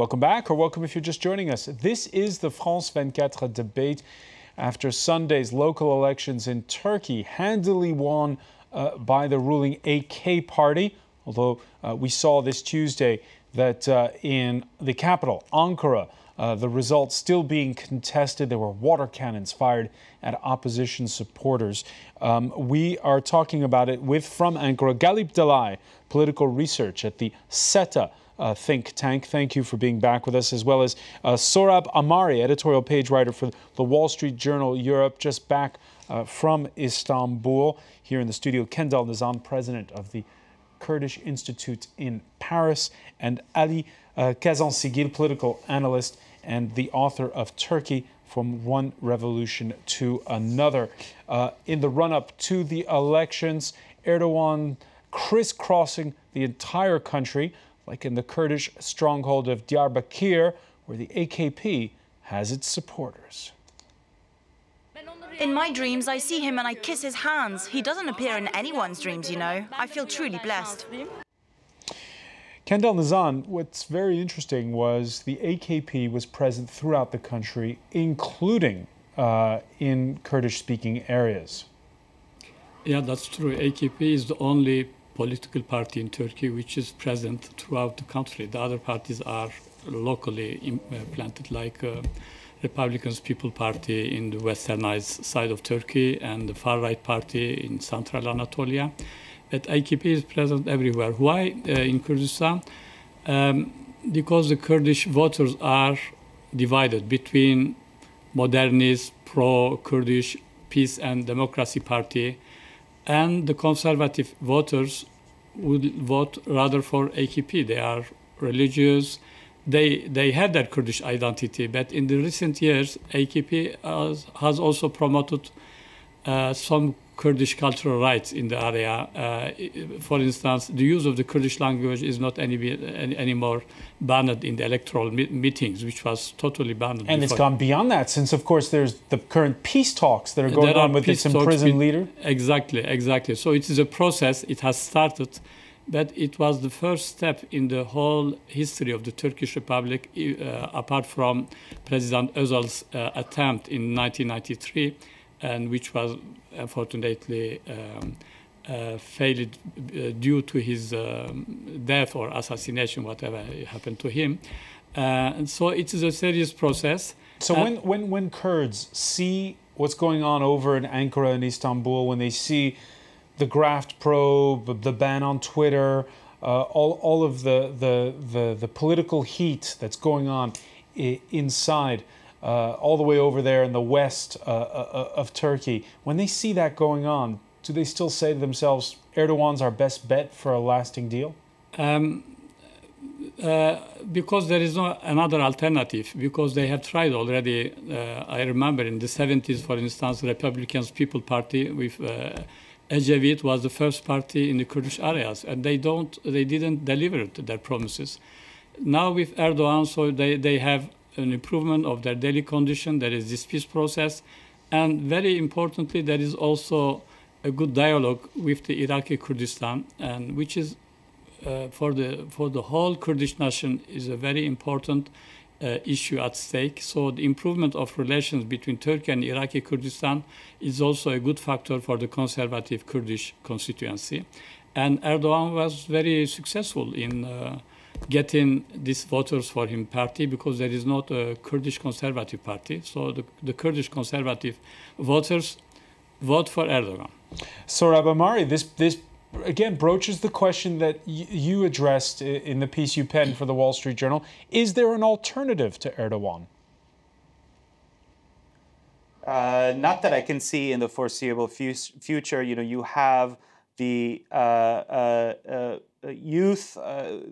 Welcome back, or welcome if you're just joining us. This is the France 24 debate after Sunday's local elections in Turkey, handily won by the ruling AK party, although we saw this Tuesday that in the capital, Ankara, the results still being contested. There were water cannons fired at opposition supporters. We are talking about it from Ankara, Galip DALAY, political research at the SETA think tank. Thank you for being back with us, as well as Sohrab AHMARI, editorial page writer for the Wall Street Journal Europe, just back from Istanbul. Here in the studio, Kendal, NEZAN, president of the Kurdish Institute in Paris, and Ali KAZANCIGIL, political analyst and the author of Turkey from One Revolution to Another. In the run-up to the elections, Erdogan crisscrossing the entire country, like in the Kurdish stronghold of Diyarbakir, where the AKP has its supporters. In my dreams, I see him and I kiss his hands. He doesn't appear in anyone's dreams, you know. I feel truly blessed. Kendal, NEZAN, what's very interesting was the AKP was present throughout the country, including in Kurdish-speaking areas. Yeah, that's true. AKP is the only political party in Turkey which is present throughout the country. The other parties are locally planted, like Republicans People Party in the westernized side of Turkey and the far-right party in central Anatolia. But AKP is present everywhere. Why in Kurdistan? Because the Kurdish voters are divided between modernist, pro-Kurdish, peace and democracy party, and the conservative voters would vote rather for AKP. They are religious. They have their Kurdish identity, but in the recent years, AKP has also promoted some Kurdish cultural rights in the area. For instance, the use of the Kurdish language is not anymore banned in the electoral meetings, which was totally banned. And it's gone beyond that, since, of course, there's the current peace talks that are going on with this imprisoned leader. Exactly. So it is a process. It has started, but it was the first step in the whole history of the Turkish Republic, apart from President Özal's attempt in 1993, and which was unfortunately failed due to his death or assassination, whatever happened to him. And so it is a serious process. So when Kurds see what's going on over in Ankara and Istanbul, when they see the graft probe, the ban on Twitter, all of the political heat that's going on inside, all the way over there in the west of Turkey, when they see that going on, do they still say to themselves, Erdogan's our best bet for a lasting deal? Because there is no another alternative, because they have tried already. I remember in the 70s, for instance, Republicans People Party with Ecevit was the first party in the Kurdish areas, and they didn't deliver their promises. Now with Erdogan, so they have an improvement of their daily condition. There is this peace process, and very importantly, there is also a good dialogue with the Iraqi Kurdistan, and which is for the whole Kurdish nation is a very important issue at stake. So the improvement of relations between Turkey and Iraqi Kurdistan is also a good factor for the conservative Kurdish constituency. And Erdogan was very successful in getting these voters for him party, because there is not a Kurdish conservative party. So the Kurdish conservative voters vote for Erdogan. Sohrab AHMARI, this again broaches the question that you addressed in the piece you penned for the Wall Street Journal. Is there an alternative to Erdogan? Not that I can see in the foreseeable future. You know, you have the youth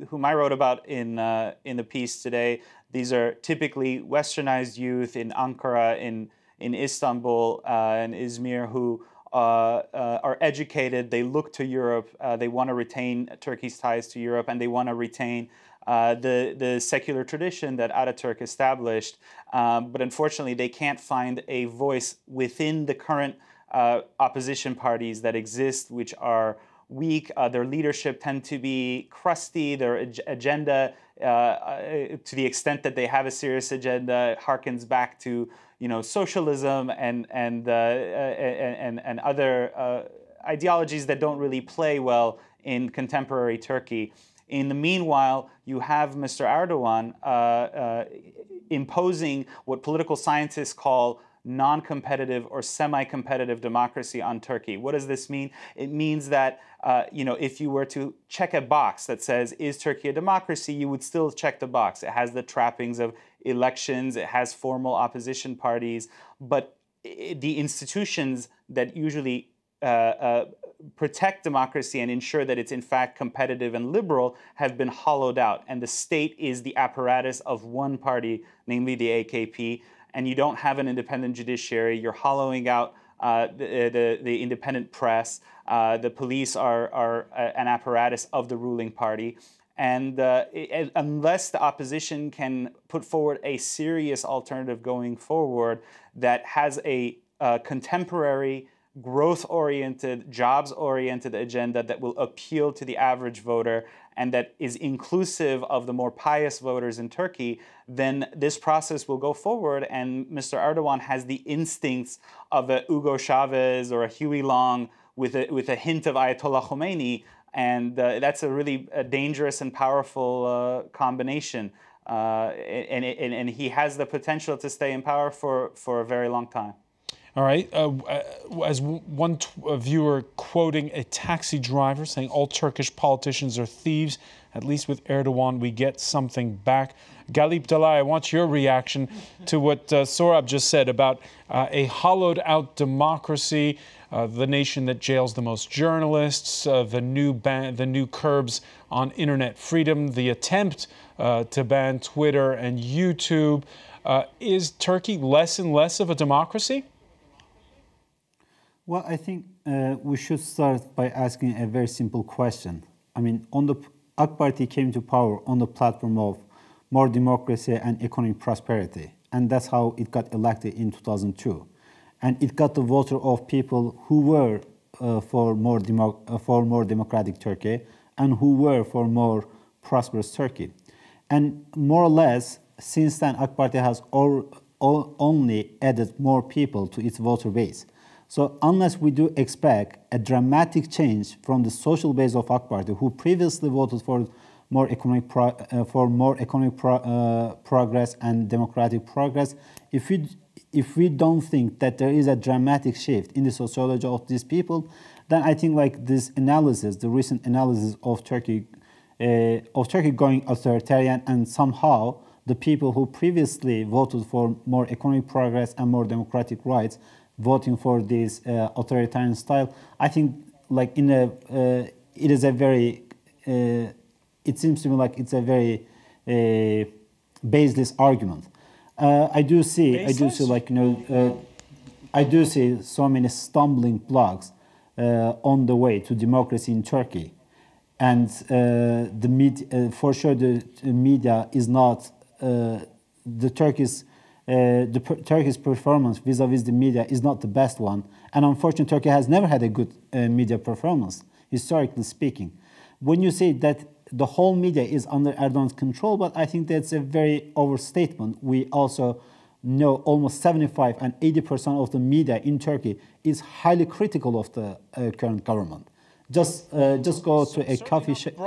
whom I wrote about in the piece today. These are typically westernized youth in Ankara, in Istanbul, and Izmir, who are educated. They look to Europe. They want to retain Turkey's ties to Europe, and they want to retain the secular tradition that Ataturk established. But unfortunately, they can't find a voice within the current opposition parties that exist, which are weak. Their leadership tend to be crusty. Their agenda, to the extent that they have a serious agenda, harkens back to socialism and other ideologies that don't really play well in contemporary Turkey. In the meanwhile, you have Mr. Erdogan imposing what political scientists call non-competitive or semi-competitive democracy on Turkey. What does this mean? It means that if you were to check a box that says, is Turkey a democracy, you would still check the box. It has the trappings of elections, it has formal opposition parties, but the institutions that usually protect democracy and ensure that it's in fact competitive and liberal have been hollowed out. And the state is the apparatus of one party, namely the AKP, and you don't have an independent judiciary. You're hollowing out the independent press. The police are an apparatus of the ruling party. And unless the opposition can put forward a serious alternative going forward that has a contemporary, growth-oriented, jobs-oriented agenda that will appeal to the average voter and that is inclusive of the more pious voters in Turkey, then this process will go forward, and Mr. Erdogan has the instincts of a Hugo Chavez or a Huey Long with a hint of Ayatollah Khomeini, and that's a really dangerous and powerful combination. And he has the potential to stay in power for a very long time. All right. As one viewer quoting a taxi driver saying all Turkish politicians are thieves, at least with Erdogan we get something back. Galip, DALAY, I want your reaction to what Sohrab just said about a hollowed out democracy, the nation that jails the most journalists, the new curbs on internet freedom, the attempt to ban Twitter and YouTube. Is Turkey less and less of a democracy? Well, I think we should start by asking a very simple question. I mean, AK Party came to power on the platform of more democracy and economic prosperity, and that's how it got elected in 2002. And it got the vote of people who were for more democratic Turkey and who were for more prosperous Turkey. And more or less, since then, AK Party has only added more people to its voter base. So unless we do expect a dramatic change from the social base of AK Party, who previously voted for more economic progress and democratic progress, if we don't think that there is a dramatic shift in the sociology of these people, then I think like this analysis, the recent analysis of Turkey going authoritarian, and somehow the people who previously voted for more economic progress and more democratic rights voting for this authoritarian style, I think like it seems to me like it's a very baseless argument. I do see like I do see so many stumbling blocks on the way to democracy in Turkey, and the media, for sure, the media is not the Turkish performance vis-a-vis the media is not the best one, and unfortunately, Turkey has never had a good media performance, historically speaking. When you say that the whole media is under Erdogan's control, but I think that's a very overstatement. We also know almost 75 and 80% of the media in Turkey is highly critical of the current government. Just go to a coffee shop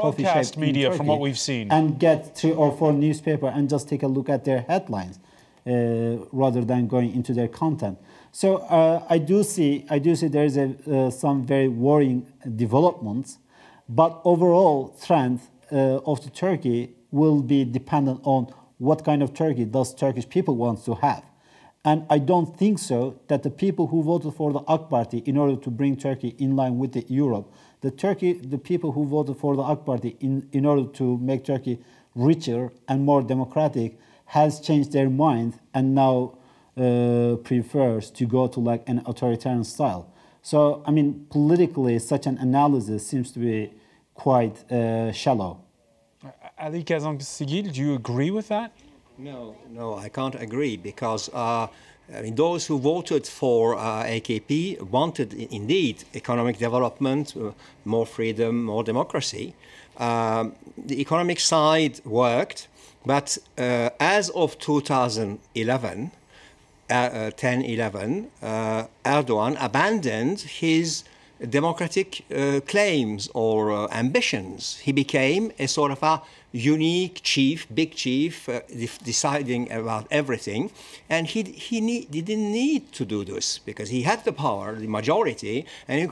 media in Turkey from what we've seen and get 3 or 4 newspapers and just take a look at their headlines rather than going into their content. So I do see there is some very worrying developments, but overall trend of the Turkey will be dependent on what kind of Turkey does Turkish people want to have. And I don't think so that the people who voted for the AK Party in order to bring Turkey in line with Europe, the people who voted for the AK Party in order to make Turkey richer and more democratic has changed their mind and now prefers to go to like an authoritarian style. So, I mean, politically, such an analysis seems to be quite shallow. Ali KAZANCIGIL, do you agree with that? No, I can't agree, because I mean, those who voted for AKP wanted, indeed, economic development, more freedom, more democracy. The economic side worked, but as of 2011, 10-11, Erdogan abandoned his democratic claims or ambitions. He became a sort of a unique chief, big chief, deciding about everything. And he didn't need to do this because he had the power, the majority, and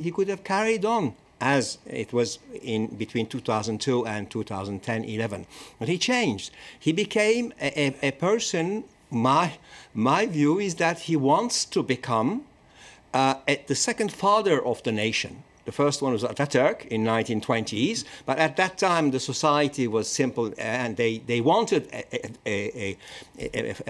he could have carried on as it was in between 2002 and 2010-11. But he changed. He became a person, my view is that he wants to become the second father of the nation. The first one was Atatürk in 1920s, but at that time the society was simple and they wanted a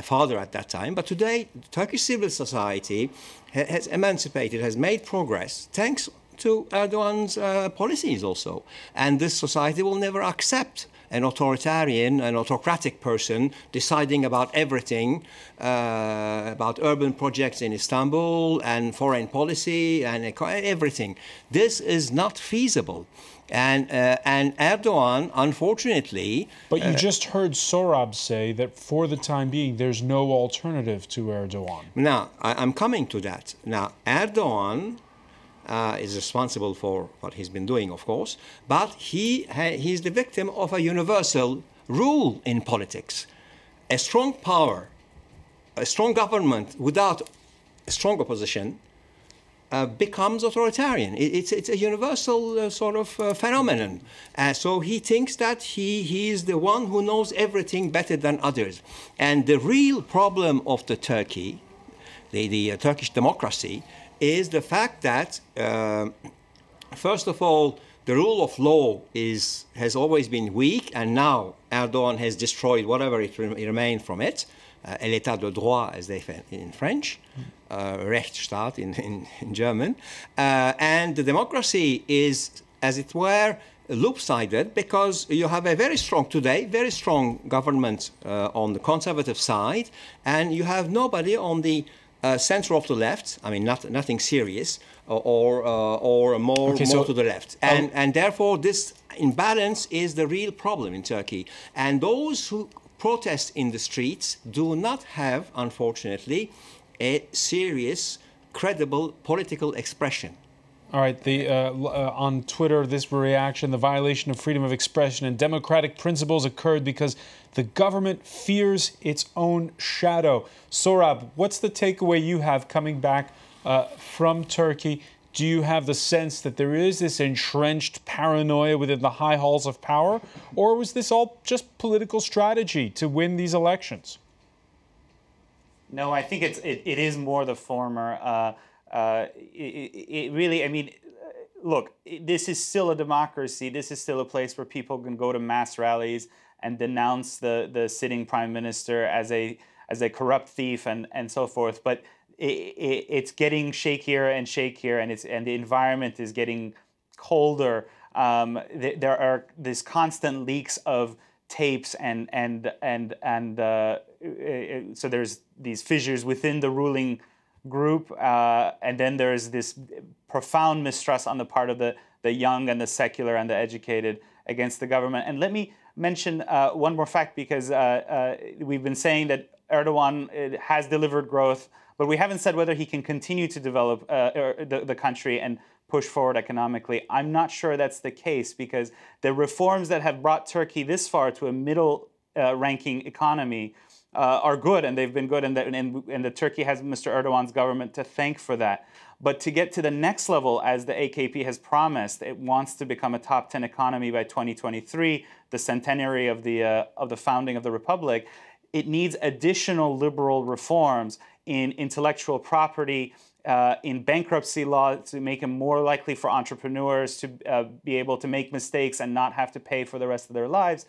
father at that time. But today, Turkish civil society has emancipated, has made progress, thanks to Erdogan's policies also. And this society will never accept an authoritarian, an autocratic person deciding about everything, about urban projects in Istanbul and foreign policy and everything. This is not feasible. And Erdogan, unfortunately... But you just heard Sohrab say that for the time being, there's no alternative to Erdogan. Now, I'm coming to that. Now, Erdogan is responsible for what he's been doing, of course, but he's the victim of a universal rule in politics. A strong power, a strong government without a strong opposition becomes authoritarian. It's a universal sort of phenomenon. So he thinks that he is the one who knows everything better than others. And the real problem of the Turkey, the Turkish democracy, is the fact that, first of all, the rule of law has always been weak, and now Erdogan has destroyed whatever it remained from it, l'état de droit, as they say in French, Rechtsstaat in German, and the democracy is, as it were, loop-sided because you have a very strong government on the conservative side, and you have nobody on the center of the left, I mean, nothing serious, or more to the left. And therefore, this imbalance is the real problem in Turkey. And those who protest in the streets do not have, unfortunately, a serious, credible political expression. All right, on Twitter, this reaction, the violation of freedom of expression and democratic principles occurred because the government fears its own shadow. Sohrab, what's the takeaway you have coming back from Turkey? Do you have the sense that there is this entrenched paranoia within the high halls of power, or was this all just political strategy to win these elections? No, I think it is more the former. It really, I mean, look, this is still a democracy. This is still a place where people can go to mass rallies and denounce the sitting prime minister as a corrupt thief and so forth. But it's getting shakier and shakier, and the environment is getting colder. There are these constant leaks of tapes and so there's these fissures within the ruling group, and then there's this profound mistrust on the part of the young and the secular and the educated against the government. And let me mention one more fact, because we've been saying that Erdogan has delivered growth, but we haven't said whether he can continue to develop the country and push forward economically. I'm not sure that's the case, because the reforms that have brought Turkey this far to a middle-ranking economy are good, and they've been good, and the Turkey has Mr. Erdogan's government to thank for that. But to get to the next level, as the AKP has promised, it wants to become a top 10 economy by 2023, the centenary of the founding of the republic. It needs additional liberal reforms in intellectual property, in bankruptcy law, to make it more likely for entrepreneurs to be able to make mistakes and not have to pay for the rest of their lives.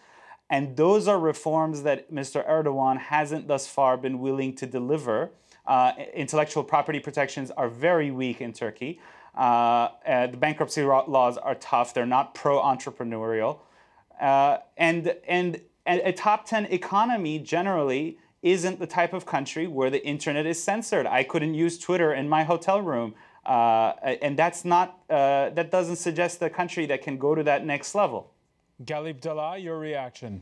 And those are reforms that Mr. Erdogan hasn't thus far been willing to deliver. Intellectual property protections are very weak in Turkey. The bankruptcy laws are tough. They're not pro-entrepreneurial. And a top 10 economy generally isn't the type of country where the internet is censored. I couldn't use Twitter in my hotel room. And that's not, that doesn't suggest a country that can go to that next level. Galip, DALAY, your reaction?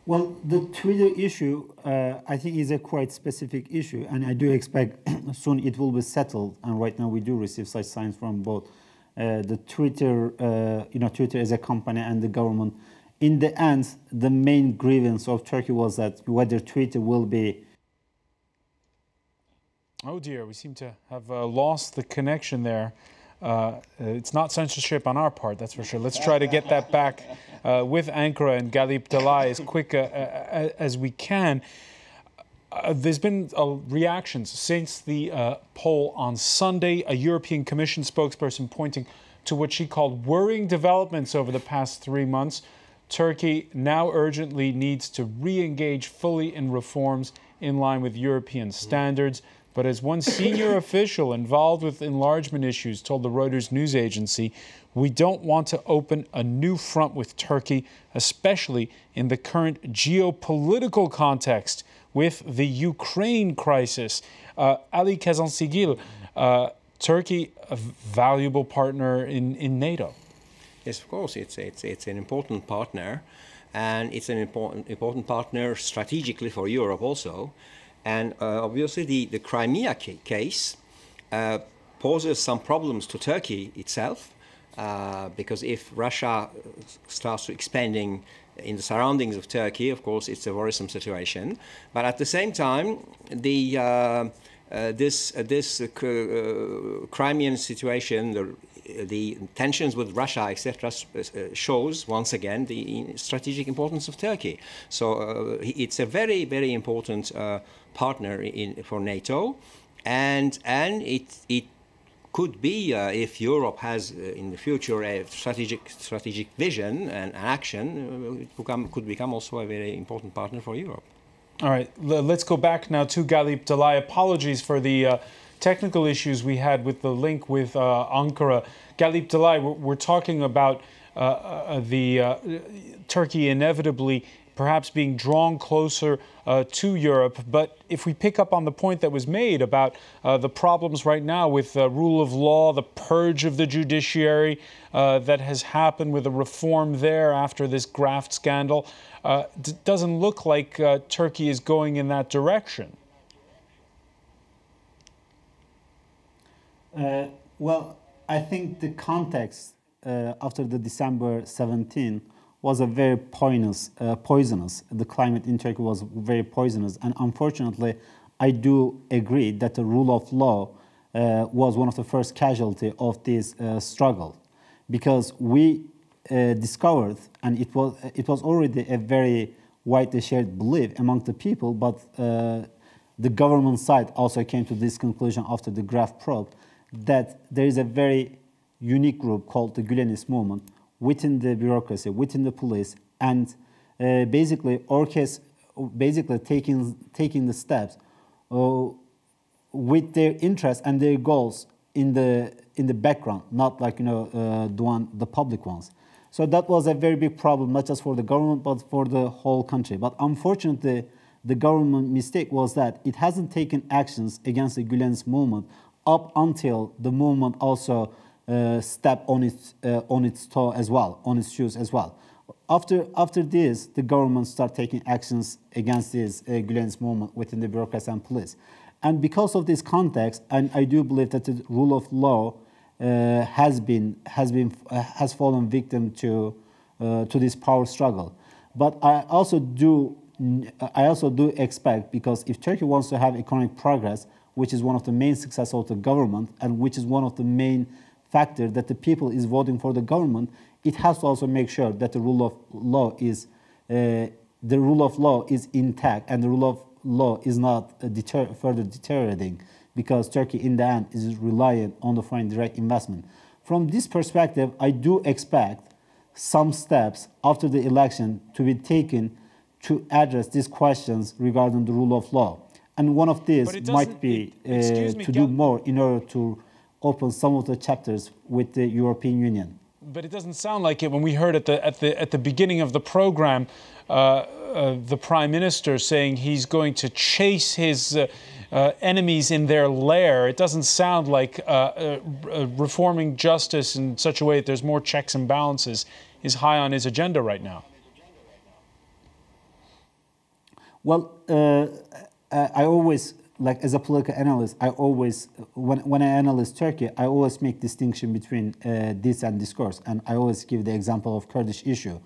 Well, the Twitter issue, I think, is a quite specific issue, and I do expect soon it will be settled. And right now, we do receive such signs from both the Twitter, Twitter as a company and the government. In the end, the main grievance of Turkey was that whether Twitter will be. Oh dear, we seem to have lost the connection there. It's not censorship on our part, that's for sure. Let's try to get that back with Ankara and Galip, DALAY as quick as we can. There's been reactions since the poll on Sunday. A European Commission spokesperson pointing to what she called worrying developments over the past 3 months. Turkey now urgently needs to re-engage fully in reforms in line with European standards. But as one senior official involved with enlargement issues told the Reuters news agency, we don't want to open a new front with Turkey, especially in the current geopolitical context with the Ukraine crisis. Ali KAZANCIGIL, Turkey, a valuable partner in NATO. Yes, of course, it's an important partner, and it's an important partner strategically for Europe also. And obviously, the Crimea case poses some problems to Turkey itself, because if Russia starts expanding in the surroundings of Turkey, of course, it's a worrisome situation. But at the same time, this Crimean situation, the tensions with Russia, etc., shows once again the strategic importance of Turkey. So it's a very, very important partner for NATO, and it could be if Europe has in the future a strategic vision and action, it could become also a very important partner for Europe. All right, let's go back now to Galip, DALAY. Apologies for the technical issues we had with the link with Ankara. Galip, DALAY, we're talking about Turkey inevitably perhaps being drawn closer to Europe. But if we pick up on the point that was made about the problems right now with rule of law, the purge of the judiciary that has happened with a reform there after this graft scandal, doesn't look like Turkey is going in that direction. Well, I think the context after the December 17 was a very poisonous. The climate in Turkey was very poisonous. And unfortunately, I do agree that the rule of law was one of the first casualties of this struggle. Because we discovered, and it was already a very widely shared belief among the people, but the government side also came to this conclusion after the graft probe, that there is a very unique group called the Gülenist movement within the bureaucracy, within the police, and basically taking the steps with their interests and their goals in the background, not like the public ones. So that was a very big problem, not just for the government but for the whole country. But unfortunately, the government mistake was that it hasn't taken actions against the Gülenist movement up until the movement also stepped on its toe as well, on its shoes as well. After this, the government started taking actions against this Gülenist movement within the bureaucracy and police. And because of this context, and I do believe that the rule of law has fallen victim to this power struggle. But I also do expect, because if Turkey wants to have economic progress, which is one of the main success of the government, and which is one of the main factor that the people is voting for the government, it has to also make sure that the rule of law is intact, and the rule of law is not further deteriorating, because Turkey in the end is reliant on the foreign direct investment. From this perspective, I do expect some steps after the election to be taken to address these questions regarding the rule of law. And one of these might be to do more in order to open some of the chapters with the European Union. But it doesn't sound like it when we heard at the beginning of the program the Prime Minister saying he's going to chase his enemies in their lair. It doesn't sound like reforming justice in such a way that there's more checks and balances is high on his agenda right now. Well, I always, like as a political analyst, I always, when I analyze Turkey, I always make distinction between this and discourse. And I always give the example of Kurdish issue.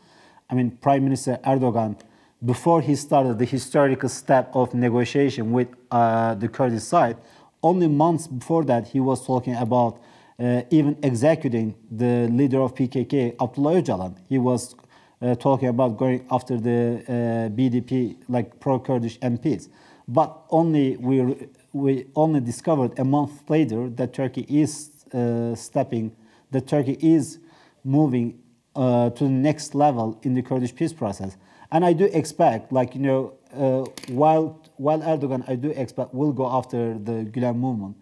I mean, Prime Minister Erdogan, before he started the historical step of negotiation with the Kurdish side, only months before that, he was talking about even executing the leader of PKK, Abdullah Öcalan. He was talking about going after the BDP, like pro-Kurdish MPs. But only we only discovered a month later that Turkey is Turkey is moving to the next level in the Kurdish peace process. And I do expect, like, you know, while Erdogan, I do expect will go after the Gülen movement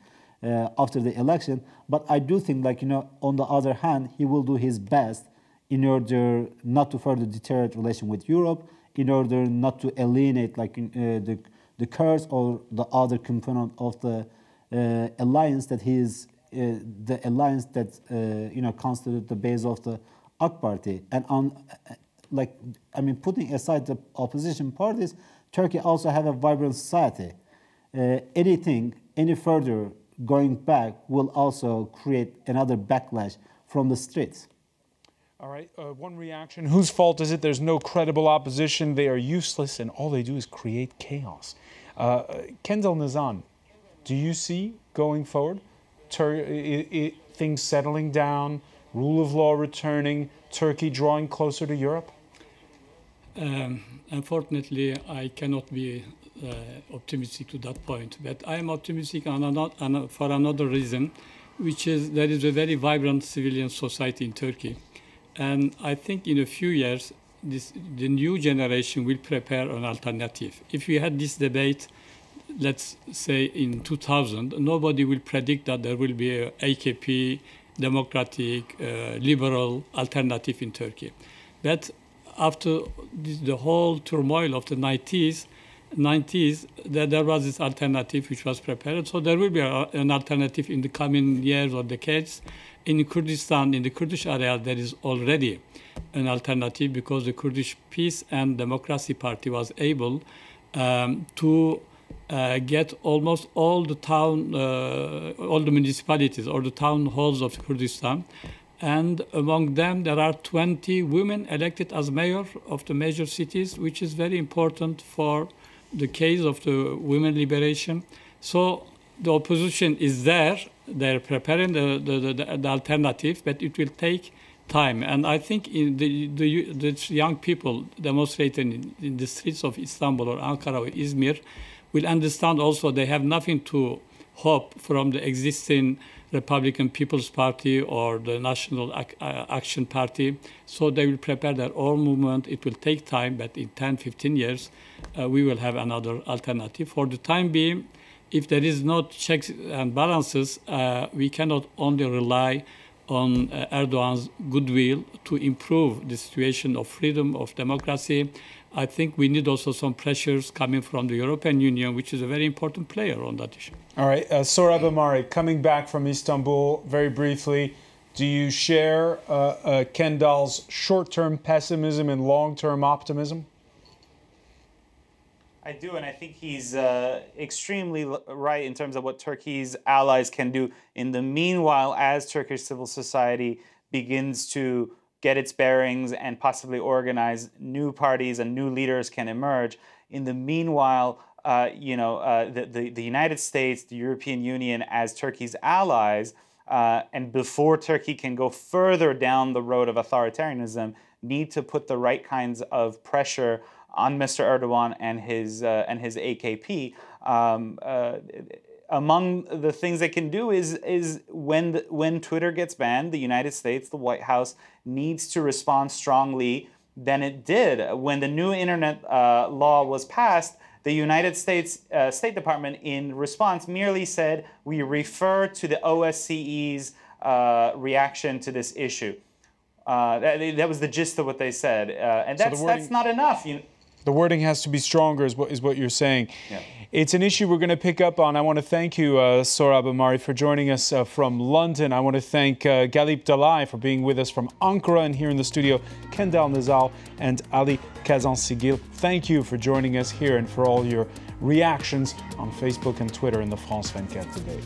after the election. But I do think, like, you know, on the other hand, he will do his best in order not to further deteriorate relation with Europe, in order not to alienate, like, the Kurds or the other component of the alliance that the alliance that you know, constitutes the base of the AK Party. And like, I mean, putting aside the opposition parties, Turkey also have a vibrant society. Any further going back will also create another backlash from the streets. All right, one reaction. Whose fault is it? There's no credible opposition. They are useless, and all they do is create chaos. Kendal, NEZAN, do you see going forward things settling down, rule of law returning, Turkey drawing closer to Europe? Unfortunately, I cannot be optimistic to that point. But I am optimistic for another reason, which is there is a very vibrant civilian society in Turkey. And I think in a few years, the new generation will prepare an alternative. If we had this debate, let's say in 2000, nobody will predict that there will be a AKP, democratic, liberal alternative in Turkey. But after the whole turmoil of the 90s, there was this alternative which was prepared. So there will be an alternative in the coming years or decades. In Kurdistan, in the Kurdish area, there is already an alternative because the Kurdish Peace and Democracy Party was able to get almost all the municipalities or the town halls of Kurdistan. And among them, there are 20 women elected as mayor of the major cities, which is very important for the case of the women liberation. So the opposition is there. They're preparing the alternative, but it will take time. And I think the young people demonstrating in the streets of Istanbul or Ankara or Izmir will understand also they have nothing to hope from the existing Republican People's Party or the National Action Party. So they will prepare their own movement. It will take time, but in 10, 15 years, we will have another alternative. For the time being, if there is no checks and balances, we cannot only rely on Erdogan's goodwill to improve the situation of freedom, of democracy. I think we need also some pressures coming from the European Union, which is a very important player on that issue. All right, Sohrab AHMARI, coming back from Istanbul, very briefly, do you share Kendal's short-term pessimism and long-term optimism? I do, and I think he's extremely right in terms of what Turkey's allies can do. In the meanwhile, as Turkish civil society begins to get its bearings and possibly organize new parties and new leaders can emerge. In the meanwhile, the United States, the European Union, as Turkey's allies, and before Turkey can go further down the road of authoritarianism, need to put the right kinds of pressure on Mr. Erdogan and his AKP. Among the things they can do is when Twitter gets banned, the United States, the White House, needs to respond strongly than it did. When the new internet law was passed, the United States State Department in response merely said, we refer to the OSCE's reaction to this issue. That was the gist of what they said. And that's not enough. The wording has to be stronger, is what you're saying. Yeah. It's an issue we're going to pick up on. I want to thank you, Sohrab AHMARI, for joining us from London. I want to thank Galip DALAY for being with us from Ankara, and here in the studio, Kendal and Ali KAZANCIGIL. Thank you for joining us here and for all your reactions on Facebook and Twitter in the France 24 debate.